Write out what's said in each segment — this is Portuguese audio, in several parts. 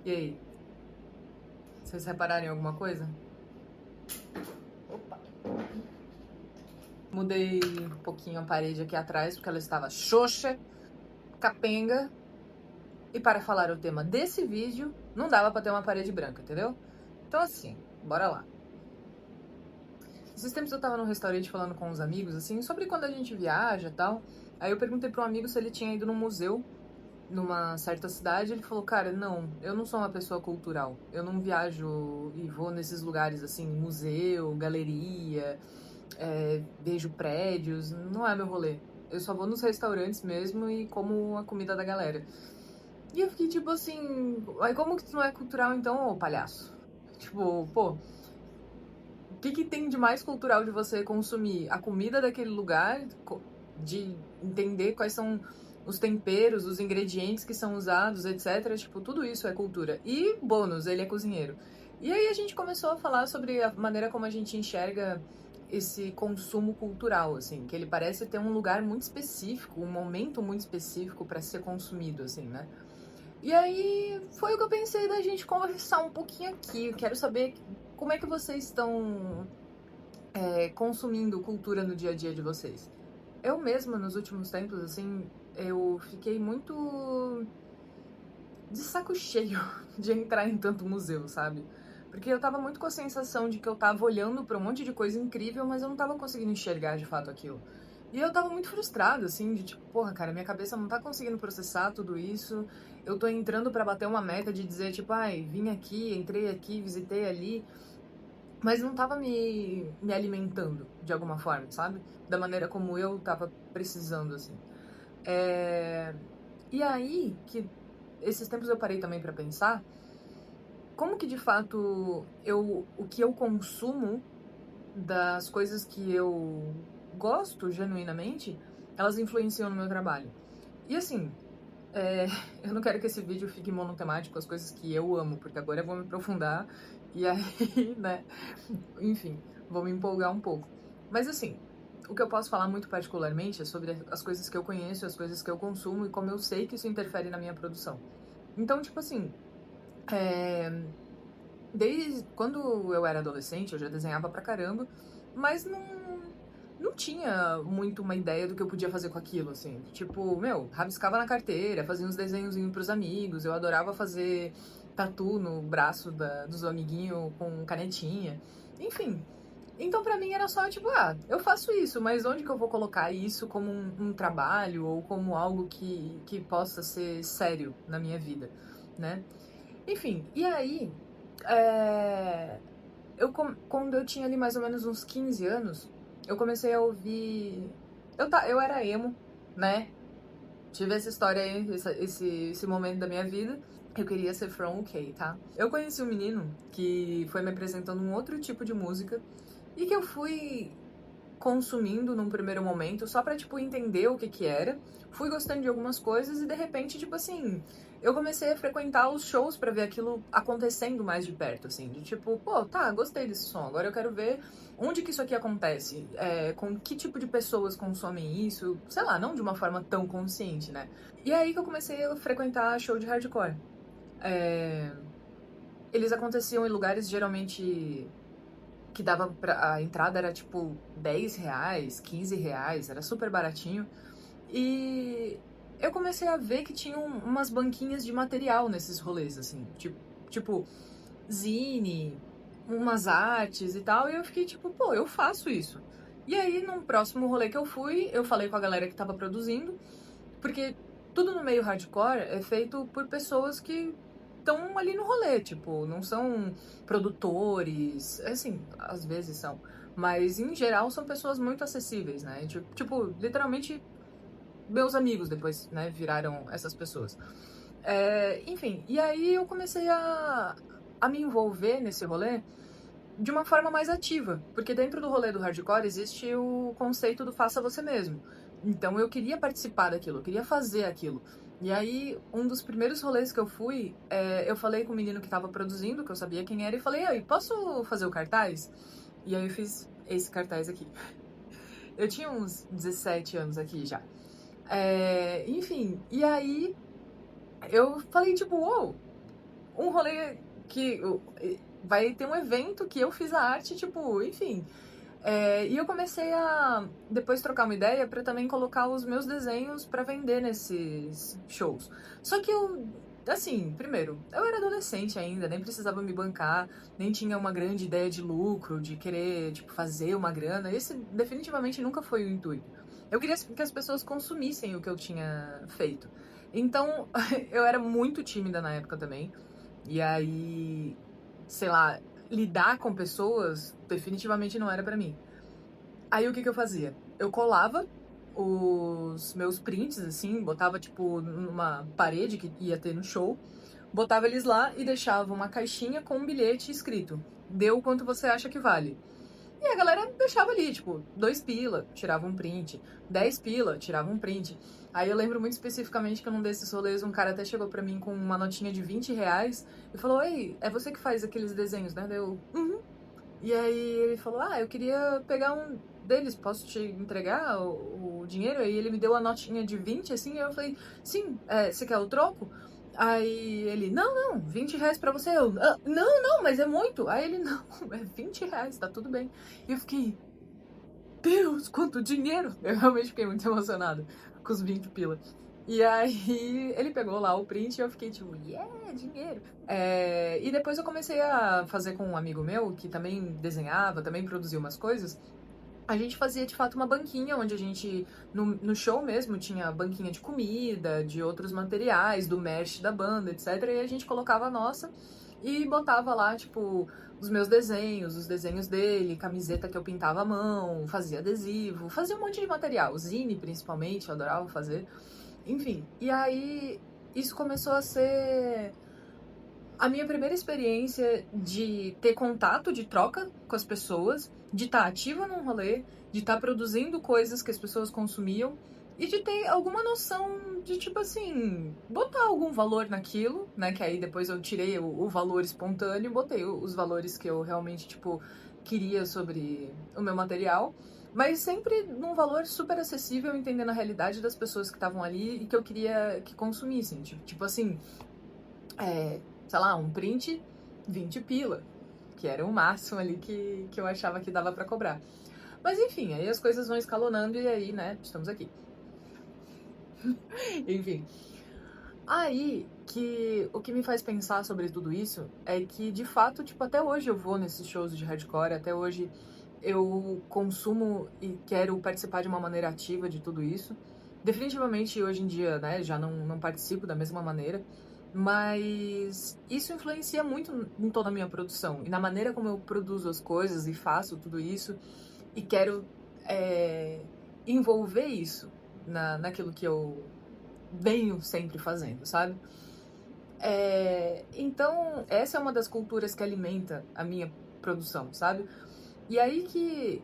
E aí? Vocês repararam em alguma coisa? Opa! Mudei um pouquinho a parede aqui atrás, porque ela estava xoxa, capenga. E para falar o tema desse vídeo, não dava pra ter uma parede branca, entendeu? Então assim, bora lá. Esses tempos eu tava num restaurante falando com uns amigos, assim, sobre quando a gente viaja e tal. Aí eu perguntei pro um amigo se ele tinha ido num museu numa certa cidade. Ele falou, cara, não, eu não sou uma pessoa cultural. Eu não viajo e vou nesses lugares, assim, museu, galeria, vejo prédios, não é meu rolê. Eu só vou nos restaurantes mesmo e como a comida da galera. E eu fiquei tipo assim, aí como que tu não é cultural então, ô palhaço? Tipo, pô, o que tem de mais cultural de você consumir a comida daquele lugar, de entender quais são os temperos, os ingredientes que são usados, etc. Tipo, tudo isso é cultura. E bônus, ele é cozinheiro. E aí a gente começou a falar sobre a maneira como a gente enxerga esse consumo cultural, assim, que ele parece ter um lugar muito específico, um momento muito específico para ser consumido, assim, né? E aí foi o que eu pensei da gente conversar um pouquinho aqui. Eu quero saber como é que vocês estão consumindo cultura no dia a dia de vocês. Eu mesma, nos últimos tempos, assim, eu fiquei muito de saco cheio de entrar em tanto museu, sabe? Porque eu tava muito com a sensação de que eu tava olhando pra um monte de coisa incrível, mas eu não tava conseguindo enxergar de fato aquilo. E eu tava muito frustrada, assim, de tipo, porra, cara, minha cabeça não tá conseguindo processar tudo isso. Eu tô entrando pra bater uma meta de dizer, tipo, ai, vim aqui, entrei aqui, visitei ali, mas não tava me alimentando de alguma forma, sabe? Da maneira como eu tava precisando, assim. É... E aí, que esses tempos eu parei também pra pensar como que de fato o que eu consumo das coisas que eu gosto genuinamente, elas influenciam no meu trabalho. E assim, é, eu não quero que esse vídeo fique monotemático, as coisas que eu amo, porque agora eu vou me aprofundar e aí, né, enfim, vou me empolgar um pouco. Mas assim, o que eu posso falar muito particularmente é sobre as coisas que eu conheço, as coisas que eu consumo e como eu sei que isso interfere na minha produção. Então, tipo assim, é, desde quando eu era adolescente, eu já desenhava pra caramba, mas não tinha muito uma ideia do que eu podia fazer com aquilo, assim. Tipo, meu, rabiscava na carteira, fazia uns desenhozinhos pros amigos, eu adorava fazer tatu no braço dos amiguinhos com canetinha. Enfim. Então pra mim era só tipo, ah, eu faço isso, mas onde que eu vou colocar isso como um trabalho ou como algo que possa ser sério na minha vida, né? Enfim, e aí é, quando eu tinha ali mais ou menos uns 15 anos, eu comecei a ouvir. Eu era emo, né? Tive essa história aí, esse momento da minha vida. Eu queria ser From OK, tá? Eu conheci um menino que foi me apresentando um outro tipo de música e que eu fui consumindo num primeiro momento, só pra, tipo, entender o que que era. Fui gostando de algumas coisas e, de repente, tipo assim, eu comecei a frequentar os shows pra ver aquilo acontecendo mais de perto, assim. De tipo, pô, tá, gostei desse som, agora eu quero ver onde que isso aqui acontece, com que tipo de pessoas consomem isso, sei lá, não de uma forma tão consciente, né? E aí que eu comecei a frequentar show de hardcore. É, eles aconteciam em lugares geralmente que dava pra. A entrada era tipo R$ 10, R$ 15, era super baratinho. E eu comecei a ver que tinham umas banquinhas de material nesses rolês, assim. Tipo zine, umas artes e tal. E eu fiquei tipo, pô, eu faço isso. E aí, num próximo rolê que eu fui, eu falei com a galera que tava produzindo, porque tudo no meio hardcore é feito por pessoas que estão ali no rolê, tipo, não são produtores, assim, às vezes são, mas em geral são pessoas muito acessíveis, né? Tipo, literalmente meus amigos depois, né, viraram essas pessoas. Enfim, e aí eu comecei a me envolver nesse rolê de uma forma mais ativa, porque dentro do rolê do hardcore existe o conceito do faça você mesmo. Então eu queria participar daquilo, eu queria fazer aquilo. E aí, um dos primeiros rolês que eu fui, eu falei com o menino que tava produzindo, que eu sabia quem era, e falei, aí, posso fazer o cartaz? E aí eu fiz esse cartaz aqui. Eu tinha uns 17 anos aqui já. Enfim, e aí eu falei, tipo, uou, um rolê que vai ter um evento que eu fiz a arte, tipo, enfim. E eu comecei a depois trocar uma ideia pra também colocar os meus desenhos pra vender nesses shows. Só que eu, assim, primeiro, eu era adolescente ainda, nem precisava me bancar, nem tinha uma grande ideia de lucro, de querer, tipo, fazer uma grana. Esse definitivamente nunca foi o intuito. Eu queria que as pessoas consumissem o que eu tinha feito. Então, eu era muito tímida na época também. E aí, sei lá, lidar com pessoas definitivamente não era pra mim. Aí o que eu fazia? Eu colava os meus prints, assim, botava tipo numa parede que ia ter no show, botava eles lá e deixava uma caixinha com um bilhete escrito: deu o quanto você acha que vale. E a galera deixava ali, tipo, 2 pila, tirava um print, 10 pila, tirava um print. Aí eu lembro muito especificamente que num desses rolês um cara até chegou pra mim com uma notinha de 20 reais e falou: Ei, é você que faz aqueles desenhos, né? Daí eu, uhum. E aí ele falou: Ah, eu queria pegar um deles, posso te entregar o dinheiro? Aí ele me deu a notinha de 20, assim, e eu falei: Sim, você quer o troco? Aí ele: Não, 20 reais pra você. Eu: Não, mas é muito. Aí ele: Não, é 20 reais, tá tudo bem. E eu fiquei: Deus, quanto dinheiro! Eu realmente fiquei muito emocionada com os 20 pila. E aí ele pegou lá o print e eu fiquei tipo, yeah, dinheiro. E depois eu comecei a fazer com um amigo meu, que também desenhava, também produzia umas coisas. A gente fazia de fato uma banquinha, onde a gente, no show mesmo, tinha banquinha de comida, de outros materiais, do merch da banda, etc. E a gente colocava a nossa e botava lá, tipo, os meus desenhos, os desenhos dele, camiseta que eu pintava à mão, fazia adesivo, fazia um monte de material, zine principalmente, eu adorava fazer. Enfim, e aí isso começou a ser a minha primeira experiência de ter contato, de troca com as pessoas, de estar ativa num rolê, de estar produzindo coisas que as pessoas consumiam e de ter alguma noção de, tipo assim, botar algum valor naquilo, né? Que aí depois eu tirei o valor espontâneo e botei os valores que eu realmente, tipo, queria sobre o meu material. Mas sempre num valor super acessível, entendendo a realidade das pessoas que estavam ali e que eu queria que consumissem. Tipo assim, sei lá, um print, 20 pila, que era o máximo ali que eu achava que dava pra cobrar. Mas enfim, aí as coisas vão escalonando e aí, né, estamos aqui. Enfim. Aí que o que me faz pensar sobre tudo isso é que, de fato, tipo, até hoje eu vou nesses shows de hardcore, até hoje eu consumo e quero participar de uma maneira ativa de tudo isso. Definitivamente hoje em dia, né, já não participo da mesma maneira, mas isso influencia muito em toda a minha produção e na maneira como eu produzo as coisas e faço tudo isso e quero envolver isso naquilo que eu venho sempre fazendo, sabe? Então, essa é uma das culturas que alimenta a minha produção, sabe? E aí que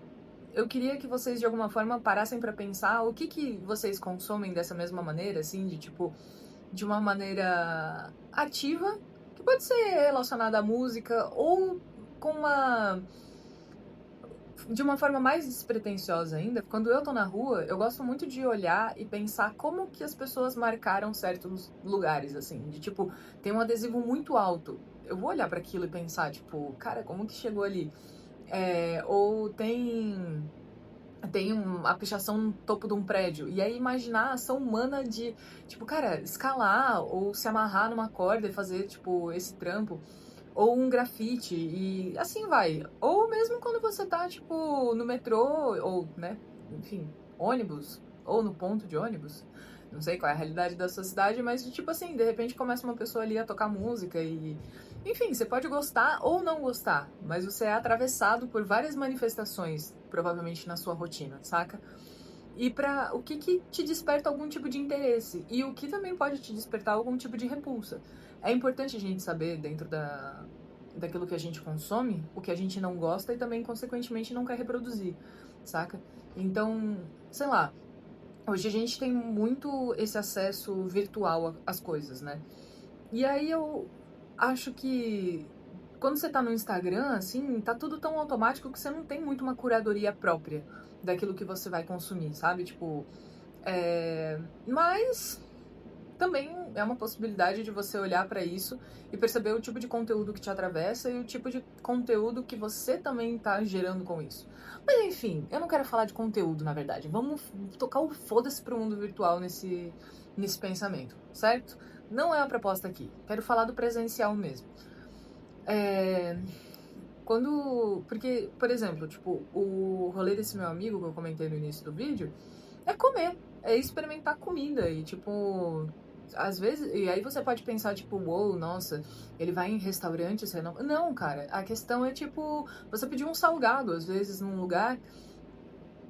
eu queria que vocês de alguma forma parassem pra pensar o que vocês consomem dessa mesma maneira, assim, de tipo, de uma maneira ativa, que pode ser relacionada à música ou com de uma forma mais despretensiosa ainda. Quando eu tô na rua, eu gosto muito de olhar e pensar como que as pessoas marcaram certos lugares, assim, de tipo, tem um adesivo muito alto. Eu vou olhar para aquilo e pensar, tipo, cara, como que chegou ali? Ou tem uma pichação no topo de um prédio. E aí imaginar a ação humana de, tipo, cara, escalar ou se amarrar numa corda e fazer, tipo, esse trampo. Ou um grafite e assim vai. Ou mesmo quando você tá, tipo, no metrô, ou, né, enfim, ônibus, ou no ponto de ônibus. Não sei qual é a realidade da sua cidade, mas, tipo assim, de repente começa uma pessoa ali a tocar música e... Enfim, você pode gostar ou não gostar, mas você é atravessado por várias manifestações, provavelmente na sua rotina, saca? E para o que te desperta algum tipo de interesse e o que também pode te despertar algum tipo de repulsa. É importante a gente saber dentro daquilo que a gente consome, o que a gente não gosta e também, consequentemente, não quer reproduzir, saca? Então, sei lá, hoje a gente tem muito esse acesso virtual às coisas, né? E aí eu acho que quando você tá no Instagram, assim, tá tudo tão automático que você não tem muito uma curadoria própria daquilo que você vai consumir, sabe? Tipo, mas também é uma possibilidade de você olhar pra isso e perceber o tipo de conteúdo que te atravessa e o tipo de conteúdo que você também tá gerando com isso. Mas enfim, eu não quero falar de conteúdo, na verdade. Vamos tocar o foda-se pro mundo virtual nesse pensamento, certo? Não é a proposta aqui. Quero falar do presencial mesmo. Porque, por exemplo, tipo, o rolê desse meu amigo que eu comentei no início do vídeo é comer, é experimentar comida e, tipo, às vezes, e aí você pode pensar, tipo, uou, nossa, ele vai em restaurantes renomados. Não, cara, a questão é, tipo, você pedir um salgado, às vezes, num lugar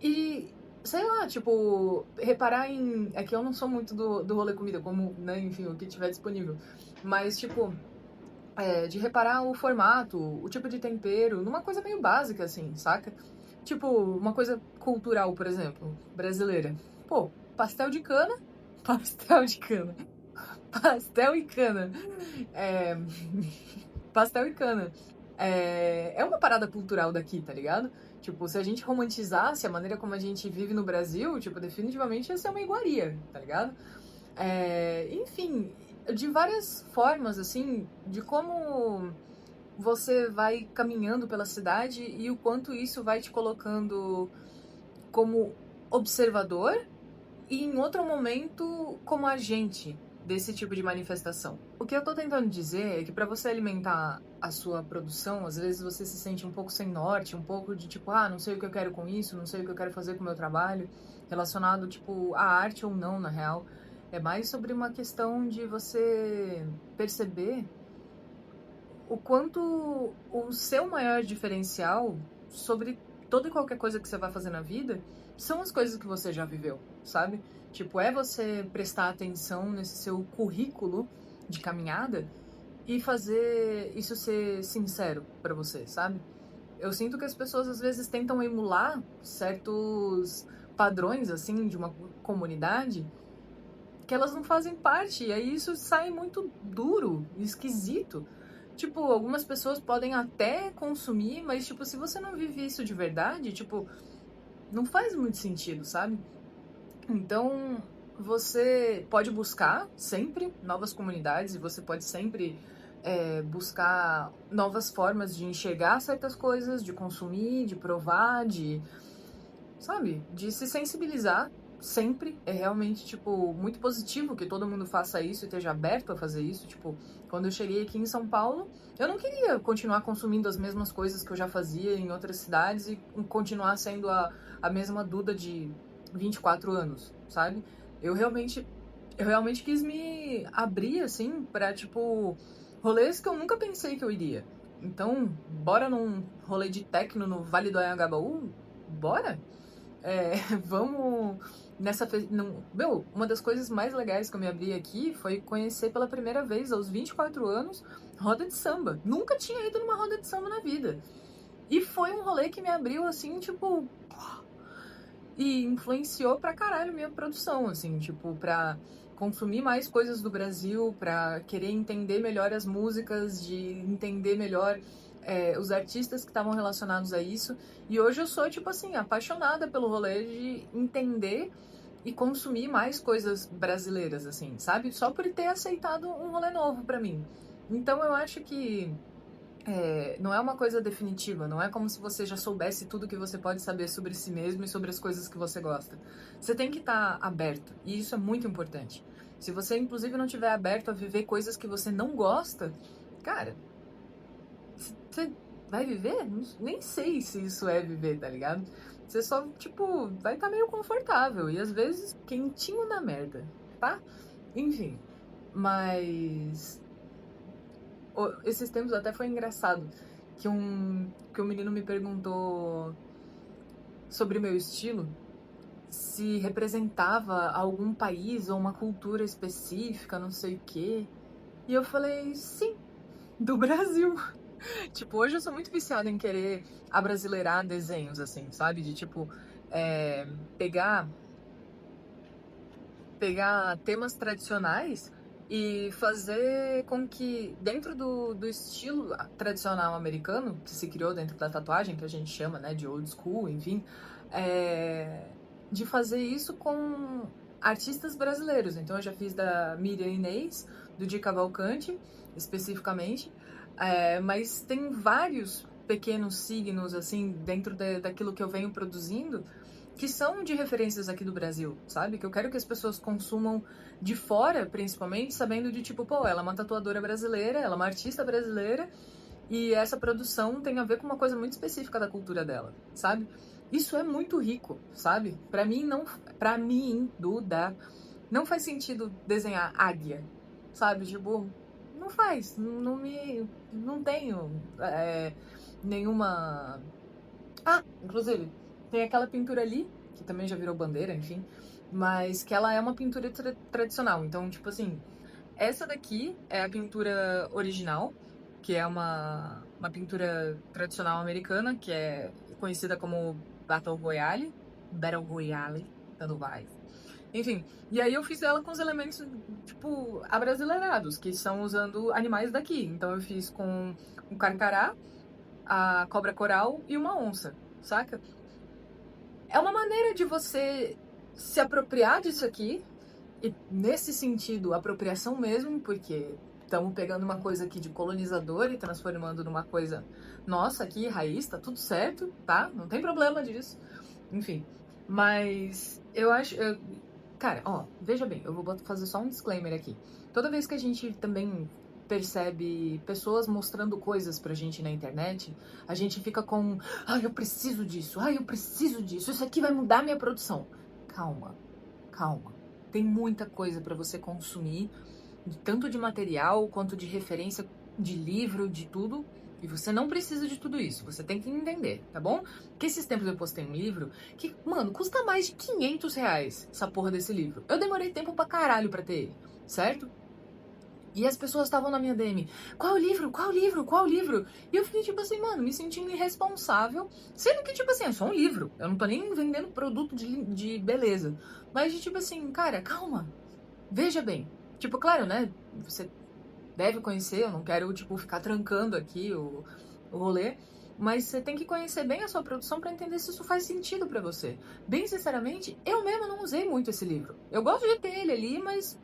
e, sei lá, tipo, reparar em... É que eu não sou muito do rolê comida, como, né, enfim, o que tiver disponível. Mas, tipo, de reparar o formato, o tipo de tempero, numa coisa meio básica, assim, saca? Tipo, uma coisa cultural, por exemplo, brasileira. Pô, pastel de cana, pastel de cana, pastel e cana. É, pastel e cana. É uma parada cultural daqui, tá ligado? Tipo, se a gente romantizasse a maneira como a gente vive no Brasil, tipo, definitivamente ia ser uma iguaria, tá ligado? Enfim, de várias formas, assim, de como você vai caminhando pela cidade e o quanto isso vai te colocando como observador e em outro momento como agente desse tipo de manifestação. O que eu tô tentando dizer é que para você alimentar a sua produção, às vezes você se sente um pouco sem norte, um pouco de tipo, ah, não sei o que eu quero com isso, não sei o que eu quero fazer com o meu trabalho, relacionado tipo à arte ou não, na real. É mais sobre uma questão de você perceber o quanto o seu maior diferencial sobre toda e qualquer coisa que você vai fazer na vida são as coisas que você já viveu, sabe? Tipo, é você prestar atenção nesse seu currículo de caminhada e fazer isso ser sincero pra você, sabe? Eu sinto que as pessoas às vezes tentam emular certos padrões, assim, de uma comunidade que elas não fazem parte, e aí isso sai muito duro, esquisito. Tipo, algumas pessoas podem até consumir, mas, tipo, se você não vive isso de verdade, tipo, não faz muito sentido, sabe? Então, você pode buscar sempre novas comunidades e você pode sempre buscar novas formas de enxergar certas coisas, de consumir, de provar, sabe? De se sensibilizar sempre. É realmente, tipo, muito positivo que todo mundo faça isso e esteja aberto a fazer isso. Tipo, quando eu cheguei aqui em São Paulo, eu não queria continuar consumindo as mesmas coisas que eu já fazia em outras cidades e continuar sendo a mesma Duda de 24 anos, sabe? Eu realmente, eu realmente quis me abrir, assim, pra, tipo, rolês que eu nunca pensei que eu iria. Então, bora num rolê de techno no Vale do Anhangabaú? Bora? Vamos nessa. Meu, uma das coisas mais legais que eu me abri aqui foi conhecer pela primeira vez, aos 24 anos, roda de samba. Nunca tinha ido numa roda de samba na vida. E foi um rolê que me abriu, assim, tipo. E influenciou pra caralho minha produção, assim, tipo, pra consumir mais coisas do Brasil, pra querer entender melhor as músicas, de entender melhor os artistas que estavam relacionados a isso. E hoje eu sou, tipo assim, apaixonada pelo rolê de entender e consumir mais coisas brasileiras, assim, sabe? Só por ter aceitado um rolê novo pra mim. Então eu acho que não é uma coisa definitiva, não é como se você já soubesse tudo que você pode saber sobre si mesmo e sobre as coisas que você gosta. Você tem que estar aberto, e isso é muito importante. Se você, inclusive, não estiver aberto a viver coisas que você não gosta, cara, você vai viver? Nem sei se isso é viver, tá ligado? Você só, tipo, vai estar meio confortável e às vezes quentinho na merda, tá? Enfim, mas esses tempos até foi engraçado que um menino me perguntou sobre o meu estilo, se representava algum país ou uma cultura específica, não sei o quê. E eu falei, sim, do Brasil. Tipo, hoje eu sou muito viciada em querer abrasileirar desenhos, assim, sabe? De, tipo, pegar temas tradicionais e fazer com que, dentro do estilo tradicional americano, que se criou dentro da tatuagem, que a gente chama, né, de old school, enfim, de fazer isso com artistas brasileiros. Então eu já fiz da Miriam Inês, do Di Cavalcante, especificamente. Mas tem vários pequenos signos, assim, dentro daquilo que eu venho produzindo, que são de referências aqui do Brasil, sabe? Que eu quero que as pessoas consumam de fora, principalmente, sabendo de tipo, pô, ela é uma tatuadora brasileira, ela é uma artista brasileira, e essa produção tem a ver com uma coisa muito específica da cultura dela, sabe? Isso é muito rico, sabe? Pra mim, Duda, não faz sentido desenhar águia, sabe? Tipo, não faz, não tenho nenhuma... Ah, inclusive, tem aquela pintura ali, que também já virou bandeira, enfim, mas que ela é uma pintura tradicional. Então, tipo assim, essa daqui é a pintura original, que é uma pintura tradicional americana, que é conhecida como Battle Royale, tanto faz. Enfim, e aí eu fiz ela com os elementos, tipo, abrasileirados, que são usando animais daqui. Então eu fiz com um carcará, a cobra coral e uma onça, saca? É uma maneira de você se apropriar disso aqui, e nesse sentido, apropriação mesmo, porque estamos pegando uma coisa aqui de colonizador e transformando numa coisa nossa aqui, raiz, tá tudo certo, tá? Não tem problema disso. Enfim, mas eu acho... Cara, ó, veja bem, eu vou fazer só um disclaimer aqui. Toda vez que a gente também percebe pessoas mostrando coisas pra gente na internet, a gente fica com, ai, eu preciso disso, ai, eu preciso disso, isso aqui vai mudar minha produção. Calma, calma. Tem muita coisa pra você consumir, tanto de material quanto de referência de livro, de tudo. E você não precisa de tudo isso, você tem que entender, tá bom? Que esses tempos eu postei um livro que, mano, custa mais de 500 reais essa porra desse livro. Eu demorei tempo pra caralho pra ter ele, certo? E as pessoas estavam na minha DM, qual livro? Qual livro? Qual livro? E eu fiquei tipo assim, mano, me sentindo irresponsável, sendo que tipo assim, é só um livro. Eu não tô nem vendendo produto de beleza. Mas de tipo assim, cara, calma, veja bem. Tipo, claro, né, você deve conhecer, eu não quero, tipo, ficar trancando aqui o rolê, mas você tem que conhecer bem a sua produção pra entender se isso faz sentido pra você. Bem sinceramente, eu mesma não usei muito esse livro. Eu gosto de ter ele ali, mas,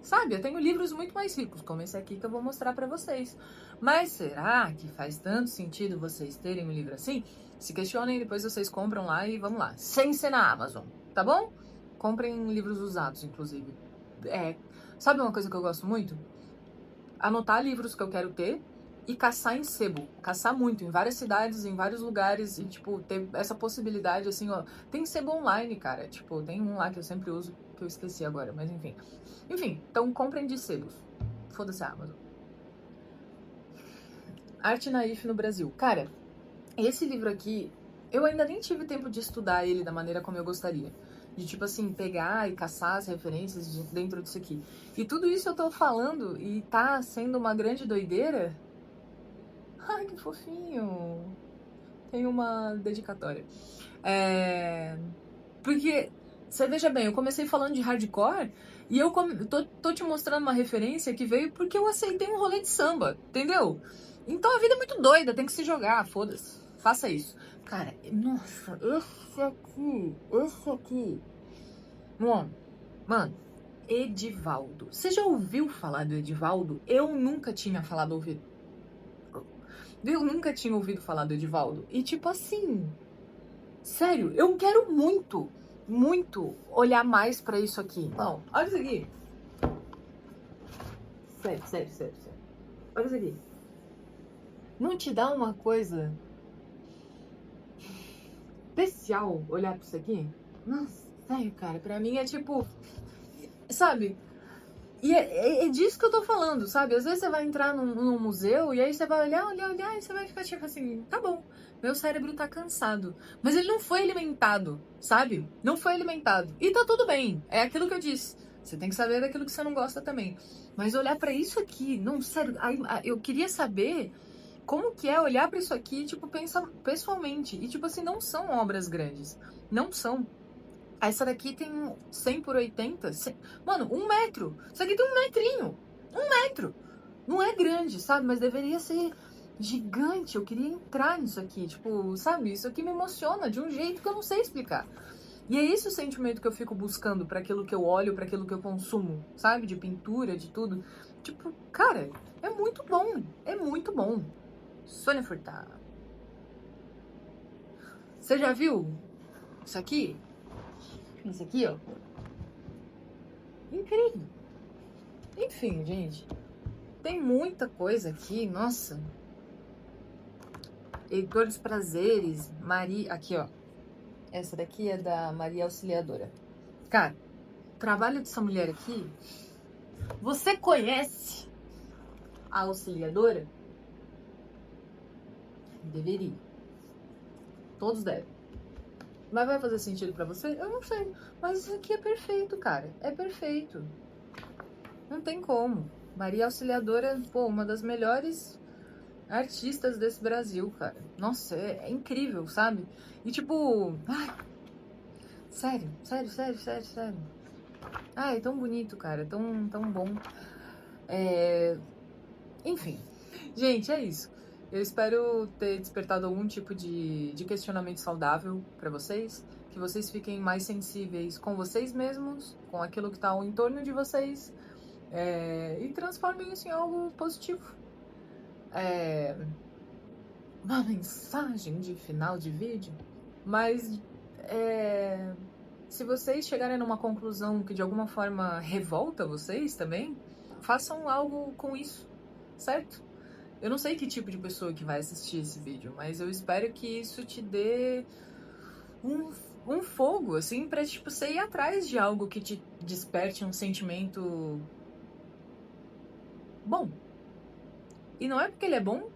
sabe, eu tenho livros muito mais ricos, como esse aqui que eu vou mostrar pra vocês. Mas será que faz tanto sentido vocês terem um livro assim? Se questionem, depois vocês compram lá e vamos lá. Sem ser na Amazon, tá bom? Comprem livros usados, inclusive. Sabe uma coisa que eu gosto muito? Anotar livros que eu quero ter e caçar em sebo. Caçar muito, em várias cidades, em vários lugares. E, tipo, ter essa possibilidade, assim, ó. Tem sebo online, cara. Tipo, tem um lá que eu sempre uso, que eu esqueci agora, mas enfim. Enfim, então comprem de sebos. Foda-se a Amazon. Arte Naif no Brasil. Cara, esse livro aqui, eu ainda nem tive tempo de estudar ele da maneira como eu gostaria. De, tipo assim, pegar e caçar as referências dentro disso aqui. E tudo isso eu tô falando e tá sendo uma grande doideira. Ai, que fofinho. Tem uma dedicatória. Porque, você veja bem, eu comecei falando de hardcore e eu tô te mostrando uma referência que veio porque eu aceitei um rolê de samba, entendeu? Então a vida é muito doida, tem que se jogar, foda-se. Faça isso. Cara, nossa, esse aqui. Mano, Edivaldo. Você já ouviu falar do Edivaldo? Eu nunca tinha ouvido falar do Edivaldo. E tipo assim, sério, eu quero muito, muito olhar mais pra isso aqui. Bom, olha isso aqui. Sério. Olha isso aqui. Não te dá uma coisa especial olhar pra isso aqui? Nossa, sério, cara, pra mim é tipo, sabe? E é disso que eu tô falando, sabe? Às vezes você vai entrar num museu e aí você vai olhar e você vai ficar tipo assim, tá bom, meu cérebro tá cansado. Mas ele não foi alimentado, sabe? Não foi alimentado. E tá tudo bem, é aquilo que eu disse. Você tem que saber daquilo que você não gosta também. Mas olhar pra isso aqui, não, sério, eu queria saber como que é olhar pra isso aqui, tipo, pensar pessoalmente. E tipo assim, não são obras grandes. Não são. Essa daqui tem 100 por 80. Mano, 1 metro. Isso aqui tem 1 metrinho. 1 metro. Não é grande, sabe? Mas deveria ser gigante. Eu queria entrar nisso aqui. Tipo, sabe? Isso aqui me emociona de um jeito que eu não sei explicar. E é esse o sentimento que eu fico buscando pra aquilo que eu olho, pra aquilo que eu consumo, sabe? De pintura, de tudo. Tipo, cara, é muito bom. É muito bom. Sônia Furtado. Você já viu isso aqui? Isso aqui, ó. Incrível. Enfim, gente. Tem muita coisa aqui, nossa. Heitor dos Prazeres, Maria... Aqui, ó. Essa daqui é da Maria Auxiliadora. Cara, o trabalho dessa mulher aqui... Você conhece a Auxiliadora? Deveria. Todos devem. Mas vai fazer sentido pra você? Eu não sei. Mas isso aqui é perfeito, cara. É perfeito. Não tem como. Maria Auxiliadora, pô, uma das melhores artistas desse Brasil, cara. Nossa, é incrível, sabe? E tipo... Ai, sério, sério, sério, sério, sério. Ai, é tão bonito, cara. Tão bom. Enfim. Gente, é isso. Eu espero ter despertado algum tipo de questionamento saudável pra vocês. Que vocês fiquem mais sensíveis com vocês mesmos, com aquilo que tá ao entorno de vocês. E transformem isso em algo positivo. Uma mensagem de final de vídeo. Mas se vocês chegarem numa conclusão que de alguma forma revolta vocês também, façam algo com isso, certo? Eu não sei que tipo de pessoa que vai assistir esse vídeo, mas eu espero que isso te dê um fogo, assim, pra, tipo, você ir atrás de algo que te desperte um sentimento bom. E não é porque ele é bom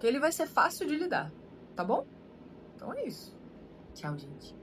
que ele vai ser fácil de lidar, tá bom? Então é isso. Tchau, gente.